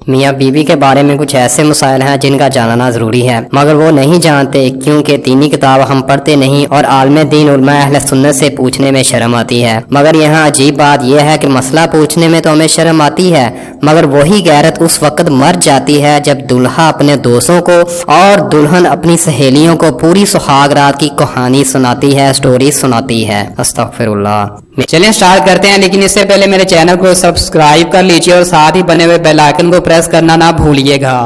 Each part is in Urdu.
میاں بیوی کے بارے میں کچھ ایسے مسائل ہیں جن کا جاننا ضروری ہے، مگر وہ نہیں جانتے کیونکہ دینی کتاب ہم پڑھتے نہیں اور عالم دین علماء اہل سنت سے پوچھنے میں شرم آتی ہے۔ مگر یہاں عجیب بات یہ ہے کہ مسئلہ پوچھنے میں تو ہمیں شرم آتی ہے، مگر وہی غیرت اس وقت مر جاتی ہے جب دلہا اپنے دوستوں کو اور دلہن اپنی سہیلیوں کو پوری سہاگ رات کی کہانی سناتی ہے، سٹوری سناتی ہے۔ استغفر اللہ۔ چلیں سٹارٹ کرتے ہیں، لیکن اس سے پہلے میرے چینل کو سبسکرائب کر لیجئے اور ساتھ ہی بنے ہوئے بیل آئیکن کو پریس کرنا نہ بھولیے گا۔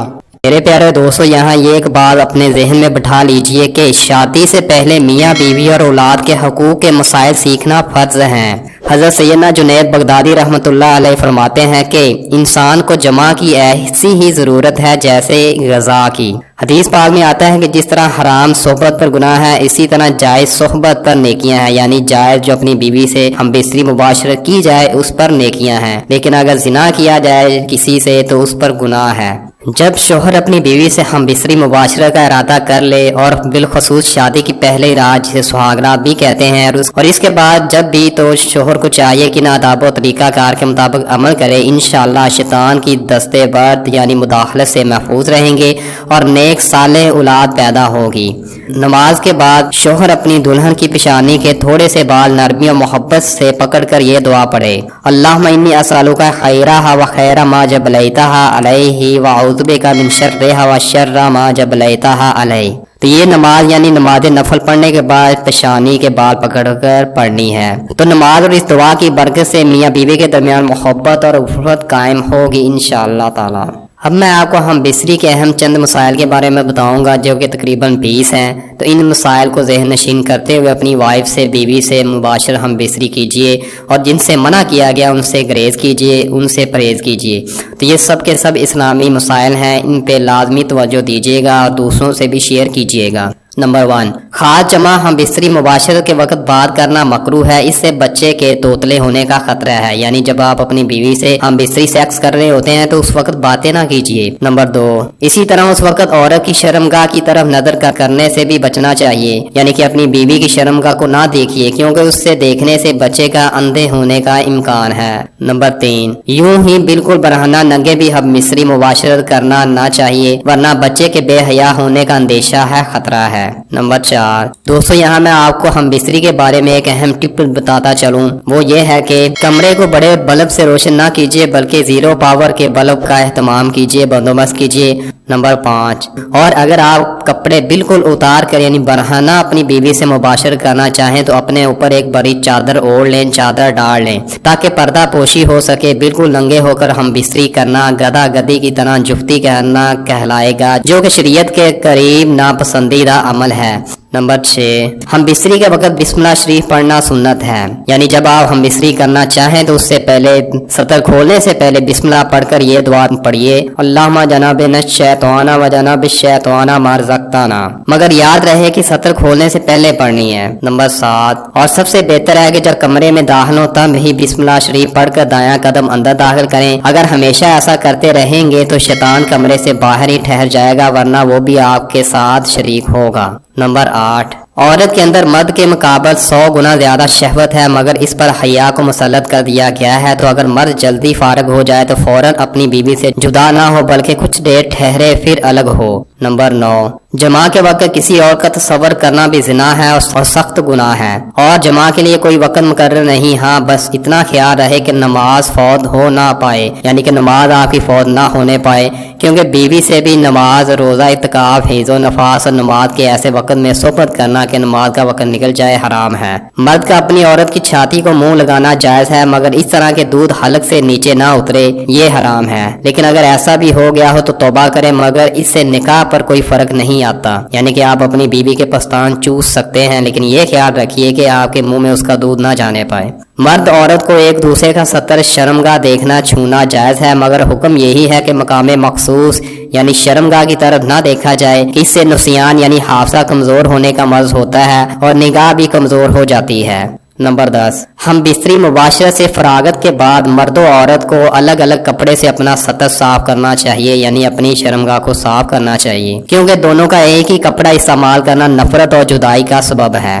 میرے پیارے دوستو، یہاں یہ ایک بات اپنے ذہن میں بٹھا لیجئے کہ شادی سے پہلے میاں بیوی اور اولاد کے حقوق کے مسائل سیکھنا فرض ہیں۔ حضرت سیدنا جنید بغدادی رحمۃ اللہ علیہ فرماتے ہیں کہ انسان کو جماع کی ایسی ہی ضرورت ہے جیسے غذا کی۔ حدیث پاک میں آتا ہے کہ جس طرح حرام صحبت پر گناہ ہے، اسی طرح جائز صحبت پر نیکیاں ہیں، یعنی جائز جو اپنی بیوی سے ہم بستری مباشرت کی جائے اس پر نیکیاں ہیں، لیکن اگر زنا کیا جائے کسی سے تو اس پر گناہ ہے۔ جب شوہر اپنی بیوی سے ہم بستری مباشرت کا ارادہ کر لے، اور بالخصوص شادی کی پہلے رات جسے سہاگ رات بھی کہتے ہیں، اور اس کے بعد جب بھی، تو شوہر کو چاہیے کہ آداب و طریقہ کار کے مطابق عمل کرے۔ انشاءاللہ شیطان کی دستے برد یعنی مداخلت سے محفوظ رہیں گے اور نیک صالح اولاد پیدا ہوگی۔ نماز کے بعد شوہر اپنی دلہن کی پیشانی کے تھوڑے سے بال نرمی و محبت سے پکڑ کر یہ دعا پڑھے: اللہم انی اسألک خیرہا و خیر ما جبلیتہا علیہ و اعوذ بک من شرہا و شر ما جبلیتہا علیہ۔ تو یہ نماز یعنی نماز نفل پڑھنے کے بعد پیشانی کے بال پکڑ کر پڑھنی ہے۔ تو نماز اور اس دعا کی برکت سے میاں بیوی کے درمیان محبت اور الفت قائم ہوگی انشاءاللہ تعالی۔ اب میں آپ کو ہم بستری کے اہم چند مسائل کے بارے میں بتاؤں گا جو کہ تقریباً 20 ہیں۔ تو ان مسائل کو ذہن نشین کرتے ہوئے اپنی وائف سے، بیوی سے مباشر ہم بستری کیجئے، اور جن سے منع کیا گیا ان سے گریز کیجئے، ان سے پرہیز کیجئے۔ تو یہ سب کے سب اسلامی مسائل ہیں، ان پہ لازمی توجہ دیجئے گا اور دوسروں سے بھی شیئر کیجئے گا۔ نمبر 1، خاص جمع ہم بستری مباشرت کے وقت بات کرنا مکروہ ہے، اس سے بچے کے توتلے ہونے کا خطرہ ہے، یعنی جب آپ اپنی بیوی سے ہم بستری سیکس کر رہے ہوتے ہیں تو اس وقت باتیں نہ کیجیے۔ نمبر 2، اسی طرح اس وقت عورت کی شرمگاہ کی طرف نظر کرنے سے بھی بچنا چاہیے، یعنی کہ اپنی بیوی کی شرمگاہ کو نہ دیکھیے، کیونکہ اس سے دیکھنے سے بچے کا اندھے ہونے کا امکان ہے۔ نمبر 3، یوں ہی بالکل برہنہ ننگے بھی ہم بستری مباشرت کرنا نہ چاہیے، ورنہ بچے کے بے حیا ہونے کا اندیشہ ہے، خطرہ ہے۔ نمبر 4، دوستو یہاں میں آپ کو ہم بستری کے بارے میں ایک اہم ٹپ بتاتا چلوں، وہ یہ ہے کہ کمرے کو بڑے بلب سے روشن نہ کیجیے بلکہ 0 پاور کے بلب کا اہتمام کیجیے، بندوبست کیجیے۔ نمبر 5، اور اگر آپ کپڑے بالکل اتار کر یعنی برہنہ اپنی بیوی سے مباشرت کرنا چاہیں تو اپنے اوپر ایک بڑی چادر اوڑھ لیں، چادر ڈال لیں تاکہ پردہ پوشی ہو سکے۔ بالکل ننگے ہو کر ہم بستری کرنا گدھا گدھی کی طرح جفتی کرنا کہلائے گا، جو کہ شریعت کے قریب ناپسندیدہ عمل ہے۔ نمبر 6، ہم بستری کے وقت بسم اللہ شریف پڑھنا سنت ہے، یعنی جب آپ ہم بستری کرنا چاہیں تو اس سے پہلے سطر کھولنے سے پہلے بسم اللہ پڑھ کر یہ دعا پڑھیے: اللہم جنبنا الشیطان و جنب الشیطان ما رزقتنا، مگر یاد رہے کہ سطر کھولنے سے پہلے پڑھنی ہے۔ نمبر 7، اور سب سے بہتر ہے کہ جب کمرے میں داخل ہو تب ہی بسم اللہ شریف پڑھ کر دایاں قدم اندر داخل کریں۔ اگر ہمیشہ ایسا کرتے رہیں گے تو شیطان کمرے سے باہر ہی ٹھہر جائے گا، ورنہ وہ بھی آپ کے ساتھ شریک ہوگا۔ نمبر 8، عورت کے اندر مرد کے مقابل 100 گنا زیادہ شہوت ہے، مگر اس پر حیا کو مسلط کر دیا گیا ہے، تو اگر مرد جلدی فارغ ہو جائے تو فوراً اپنی بیوی سے جدا نہ ہو بلکہ کچھ دیر ٹھہرے پھر الگ ہو۔ نمبر 9، جماع کے وقت کسی اور کا تصور کرنا بھی زنا ہے اور سخت گناہ ہے، اور جماع کے لیے کوئی وقت مقرر نہیں، ہاں بس اتنا خیال رہے کہ نماز فوت ہو نہ پائے، یعنی کہ نماز آپ کی فوت نہ ہونے پائے، کیونکہ بیوی سے بھی نماز، روزہ، اعتکاف، حیض و نفاس اور نماز کے ایسے وقت میں صحبت کرنا کہ نماز کا وقت نکل جائے حرام ہے۔ مرد کا اپنی عورت کی چھاتی کو منہ لگانا جائز ہے، مگر اس طرح کے دودھ حلق سے نیچے نہ اترے، یہ حرام ہے۔ لیکن اگر ایسا بھی ہو گیا ہو تو توبہ کریں، مگر اس سے نکاح پر کوئی فرق نہیں آتا، یعنی کہ آپ اپنی بیوی کے پستان چوس سکتے ہیں، لیکن یہ خیال رکھیے کہ آپ کے منہ میں اس کا دودھ نہ جانے پائے۔ مرد عورت کو ایک دوسرے کا سطر شرمگاہ دیکھنا چھونا جائز ہے، مگر حکم یہی ہے کہ مقام مخصوص یعنی شرمگاہ کی طرف نہ دیکھا جائے، اس سے نسیان یعنی حافظہ کمزور ہونے کا مرض ہوتا ہے اور نگاہ بھی کمزور ہو جاتی ہے۔ نمبر 10، ہم بستری مباشرت سے فراغت کے بعد مرد و عورت کو الگ الگ کپڑے سے اپنا سطر صاف کرنا چاہیے، یعنی اپنی شرمگاہ کو صاف کرنا چاہیے، کیونکہ دونوں کا ایک ہی کپڑا استعمال کرنا نفرت اور جدائی کا سبب ہے۔